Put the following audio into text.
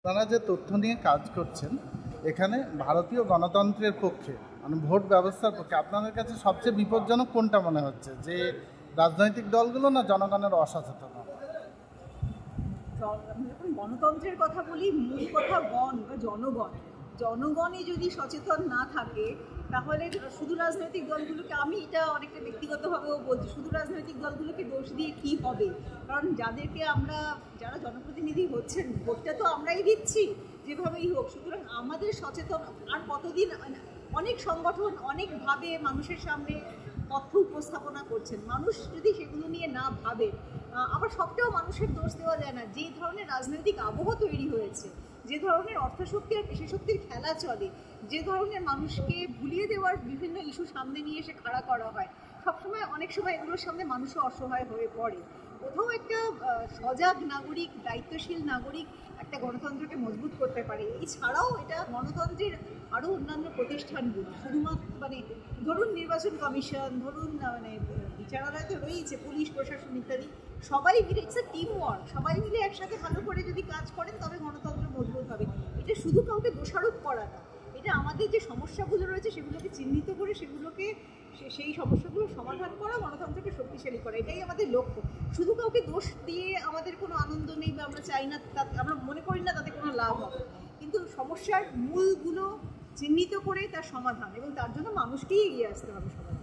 আপনারা যে তথ্য নিয়ে কাজ করছেন এখানে ভারতীয় গণতন্ত্রের পক্ষে মানে ভোট ব্যবস্থার পক্ষে আপনাদের কাছে সবচেয়ে বিপজ্জনক কোনটা মনে হচ্ছে, যে রাজনৈতিক দলগুলো না জনগণের অসচেতনতা? যখন গণতন্ত্রের কথা বলি, মূল কথা গণ বা জনগণ। জনগণই যদি সচেতন না থাকে তাহলে শুধু রাজনৈতিক দলগুলোকে, আমি এটা অনেকটা ব্যক্তিগতভাবেও বলছি, শুধু রাজনৈতিক দলগুলোকে দোষ দিয়ে কী হবে? কারণ যাদেরকে আমরা, যারা জনপ্রতিনিধি হচ্ছেন, ভোটটা তো আমরাই দিচ্ছি যেভাবেই হোক। সুতরাং আমাদের সচেতন আর কতদিন, অনেক সংগঠন অনেকভাবে মানুষের সামনে তথ্য উপস্থাপনা করছেন, মানুষ যদি সেগুলো নিয়ে না ভাবে, আবার সবটাও মানুষের দোষ দেওয়া যায় না। যে ধরনের রাজনৈতিক আবহ তৈরি হয়েছে, যে ধরনের অর্থশক্তি আর পেশাশক্তির খেলা চলে, যে ধরনের মানুষকে ভুলিয়ে দেওয়ার বিভিন্ন ইস্যু সামনে নিয়ে এসে খাড়া করা হয়, সবসময় অনেক সময় এগুলোর সামনে মানুষও অসহায় হয়ে পড়ে। কোথাও একটা সজাগ নাগরিক, দায়িত্বশীল নাগরিক একটা গণতন্ত্রকে মজবুত করতে পারে। এছাড়াও এটা গণতন্ত্রের আরও অন্যান্য প্রতিষ্ঠানগুলো, শুধুমাত্র মানে ধরুন নির্বাচন কমিশন, ধরুন মানে বিচারালয় তো রয়েছে, পুলিশ প্রশাসন ইত্যাদি, সবাই মিলে, ইটস এ টিম ওয়ার্ক, সবাই মিলে একসাথে ভালো করে যদি কাজ করেন তবে গণতন্ত্র মজবুত হবে। এটা শুধু কাউকে দোষারোপ করা না, এটা আমাদের যে সমস্যাগুলো রয়েছে সেগুলোকে চিহ্নিত করে সেগুলোকে, সেই সমস্যাগুলো সমাধান করা, গণতন্ত্রকে শক্তিশালী করা, এটাই আমাদের লক্ষ্য। শুধু কাউকে দোষ দিয়ে আমাদের কোনো আনন্দ নেই বা আমরা চাই না, আমরা মনে করি না তাতে কোনো লাভ হবে। কিন্তু সমস্যার মূলগুলো চিহ্নিত করে তার সমাধান, এবং তার জন্য মানুষকেই এগিয়ে আসতে হবে সবাই।